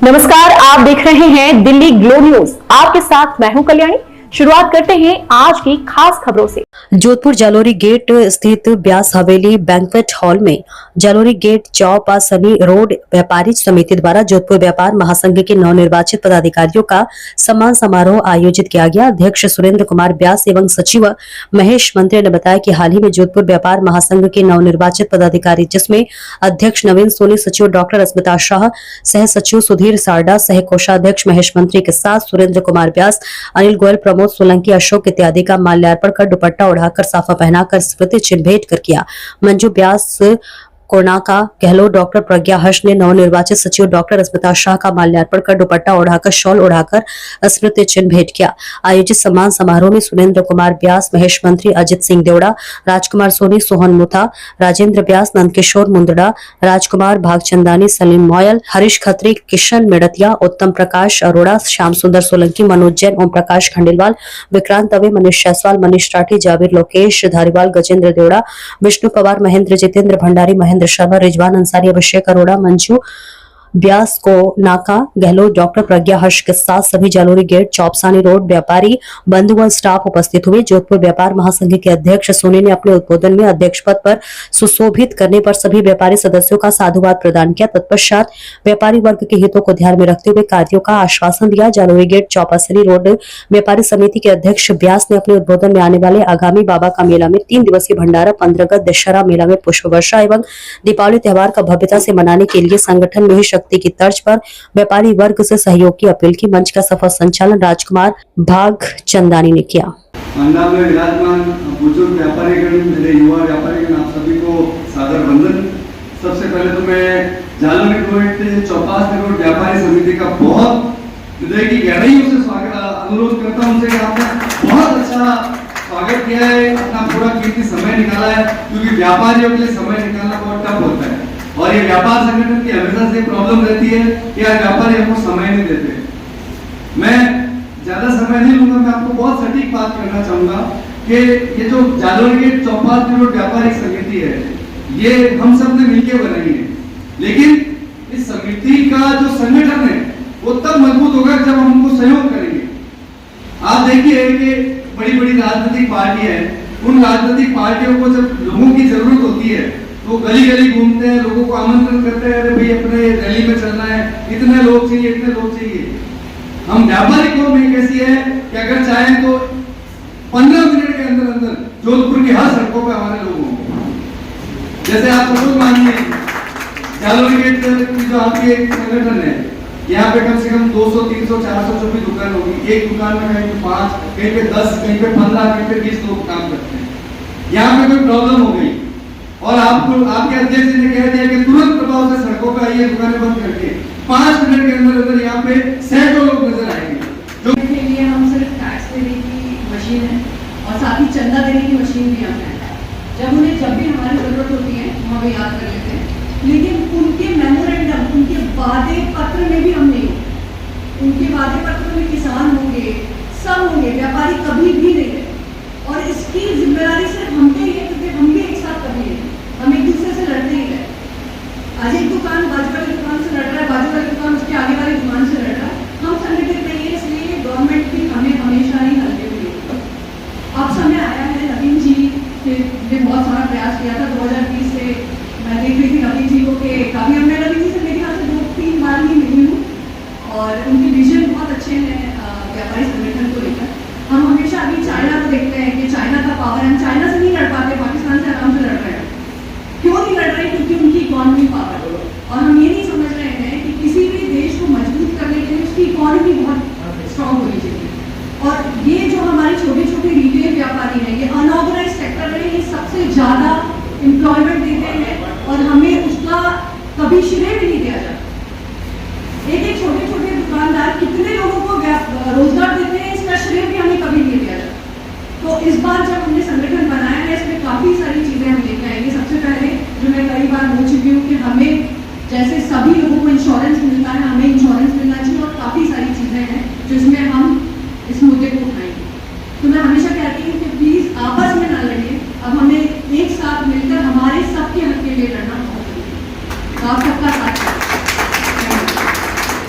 नमस्कार, आप देख रहे हैं दिल्ली ग्लो न्यूज। आपके साथ मैं हूं कल्याणी। शुरुआत करते हैं आज की खास खबरों से। जोधपुर जालोरी गेट स्थित ब्यास हवेली बैंक्वेट हॉल में जालोरी गेट चौक और सनी रोड व्यापारी समिति द्वारा जोधपुर व्यापार महासंघ के नवनिर्वाचित पदाधिकारियों का सम्मान समारोह आयोजित किया गया। अध्यक्ष सुरेंद्र कुमार व्यास एवं सचिव महेश मंत्री ने बताया कि हाल ही में जोधपुर व्यापार महासंघ के नवनिर्वाचित पदाधिकारी जिसमें अध्यक्ष नवीन सोनी, सचिव डॉक्टर स्मिता शाह, सह सचिव सुधीर सारडा, सह कोषाध्यक्ष महेश मंत्री के साथ सुरेंद्र कुमार व्यास, अनिल गोयल, प्रमोद सोलंकी, अशोक इत्यादि का माल्यार्पण कर दुपट्टा उड़ाकर साफा पहनाकर स्मृति चिन्ह भेंट कर किया। मंजू व्यास कोनाका गहलोत, डॉक्टर प्रज्ञा हर्ष ने नवनिर्वाचित सचिव डॉक्टर स्मिता शाह का माल्यार्पण कर दुपट्टा उड़ाकर शॉल उड़ाकर स्मृति चिन्ह भेंट किया। आयोजित सम्मान समारोह में सुरेंद्र कुमार व्यास, महेश मंत्री अजित सिंह देवड़ा, राजकुमार सोनी, सोहन मुथा, राजेंद्र व्यास, नंदकिशोर मुंदड़ा, राजकुमार भागचंदानी, सलीम मोयल, हरीश खत्री, किशन मेड़तिया, उत्तम प्रकाश अरोड़ा, श्याम सुंदर सोलंकी, मनोज जैन, ओम प्रकाश खंडेलवाल, विक्रांत दवे, मनीष जायसवाल, मनीष राठी, जावेद लोकेश धारीवाल, गजेंद्र देवड़ा, विष्णु पवार, महेंद्र जितेंद्र भंडारी, महेंद्र शर्मा, रिजवान अंसारी, अभिषेक अरोड़ा, मंजू व्यास को नाका गहलोत, डॉक्टर प्रज्ञा हर्ष के साथ सभी जालोरी गेट चौपसानी रोड व्यापारी बंधु व स्टाफ उपस्थित हुए। जोधपुर व्यापार महासंघ के अध्यक्ष सोनी ने अपने उद्बोधन में अध्यक्ष पद पर सुशोभित करने पर सभी व्यापारी सदस्यों का साधुवाद प्रदान किया। तत्पश्चात व्यापारी वर्ग के हितों को ध्यान में रखते हुए कार्यों का आश्वासन दिया। जालोरी गेट चौपसानी रोड व्यापारी समिति के अध्यक्ष व्यास ने अपने उद्बोधन में आने वाले आगामी बाबा का मेला में 3 दिवसीय भंडारा, 15 अगस्त दशहरा मेला में पुष्प वर्षा एवं दीपावली त्योहार का भव्यता से मनाने के लिए संगठन में ही की तर्ज पर व्यापारी वर्ग से सहयोग की अपील की। मंच का सफल संचालन राजकुमार भागचंदानी ने किया। में विराजमान बुजुर्ग व्यापारीगण, मेरे युवा व्यापारीगण, आप सभी को सादर वंदन। सबसे पहले तो मैं जालोरी गेट चौपासी रोड व्यापारी समिति का बहुत हृदय की गहराइयों से अनुरोध करता हूं कि आपने बहुत अच्छा स्वागत किया है, अपना पूरा कीमती समय निकाला है, क्योंकि व्यापारियों के लिए समय निकालना बहुत टफ होता है और ये व्यापार संगठन की हमेशा से प्रॉब्लम रहती है कि यार व्यापारी हमको समय नहीं देते। मैं ज्यादा समय नहीं लूंगा, मैं आपको बहुत सटीक बात करना चाहूंगा कि ये जो जालोरी गेट चौपासी रोड व्यापारिक समिति है, ये हम सब ने मिलकर बनाई है, लेकिन इस समिति का जो संगठन है वो तब मजबूत होगा जब हम उनको सहयोग करेंगे। आप देखिए कि बड़ी बड़ी राजनीतिक पार्टियां हैं, उन राजनीतिक पार्टियों को जब लोगों की जरूरत होती है तो गली गली घूमते हैं, लोगों को आमंत्रण करते हैं, अरे भाई अपने रैली में चलना है, इतने लोग चाहिए, इतने लोग चाहिए। हम व्यापारी कौम में कैसी है कि अगर चाहें तो 15 मिनट के अंदर अंदर जोधपुर की हर सड़कों पर हमारे लोग होंगे। जैसे आप सब मानिए जालोरी गेट की जो आपकी संगठन है, यहाँ पे कम से कम 200, 300, 400 जो भी दुकान होगी, एक दुकान में कहीं पे 5, कहीं पे 10, कहीं पे 15, कहीं पे 20 लोग काम करते हैं। यहाँ पे कोई प्रॉब्लम हो गई और आपको आपके अध्यक्ष ने कह दिया कि तुरंत प्रभाव से सड़कों पर आइए, दुकानें बंद करके 5 मिनट के अंदर अंदर यहाँ पे सैकड़ों लोग नजर आएंगे। जो के लिए हम सिर्फ टैक्स देने की मशीन है और साथ ही चंदा देने की मशीन भी हमें है। जब भी हमारी जरूरत होती है हम हमें याद कर लेते हैं, लेकिन उनके मेमोरेंडम, उनके वादे पत्र में भी हम नहीं होंगे। उनके वादे पत्र में किसान होंगे, सब होंगे, व्यापारी कभी भी नहीं है। और इसकी जिम्मेदारी सिर्फ हम पे ही है, क्योंकि हम भी एक साथ कभी नहीं, हम एक दूसरे से लड़ते ही रहे। आज एक दुकान बाजू वाली दुकान से लड़ रहा है, बाजू वाली दुकान उसके आगे वाली दुकान से लड़ रहा है, हम संगठित नहीं है, इसलिए गवर्नमेंट भी हमें हमेशा ही हल्के हुए। अब समय आया है, नवीन जी ने बहुत सारा प्रयास किया था 2020 से। मैं देख रही थी नवीन जी को कि काफी हमने नवीन जी से मेरे ख्याल से 2-3 बार ही मिली हूँ और उनके विजन बहुत अच्छे हैं व्यापारी संगठन को लेकर। हम हमेशा अभी चाइना को देखते हैं कि चाइना का पावर, हम चाइना से नहीं लड़ पाते, पाकिस्तान से आराम से लड़ रहे हैं। क्यों नहीं लड़ रहे? क्योंकि उनकी इकोनॉमी पावर है और हम ये नहीं समझ रहे हैं कि किसी भी देश को मजबूत करने के लिए उसकी इकोनॉमी बहुत स्ट्रांग होनी चाहिए। और ये जो हमारे छोटे छोटे रिटेल व्यापारी हैं, ये अनऑर्गेनाइज सेक्टर में ये सबसे ज्यादा एम्प्लॉयमेंट देते हैं और हमें उसका कभी श्रेय भी नहीं दिया जाता। एक छोटे छोटे दुकानदार कितने लोगों को रोजगार देते हैं, इसका श्रेय भी हमें कभी नहीं दिया जाता। तो इस बार जब हमने संगठन बनाया है, इसमें काफी सारी चीजें हम लेकर आएंगे। सबसे पहले जो मैं कई बार बोल चुकी हूँ कि हमें जैसे सभी लोगों को इंश्योरेंस मिलता है, हमें इंश्योरेंस मिलना चाहिए और काफी सारी चीजें हैं जिसमें हम इस मुद्दे को उठाएंगे। तो मैं हमेशा कहती हूँ कि प्लीज आपस में ना लड़िए, अब हमें एक साथ मिलकर हमारे सबके हक के लिए लड़ना बहुत जरूरी है। आप सबका साथ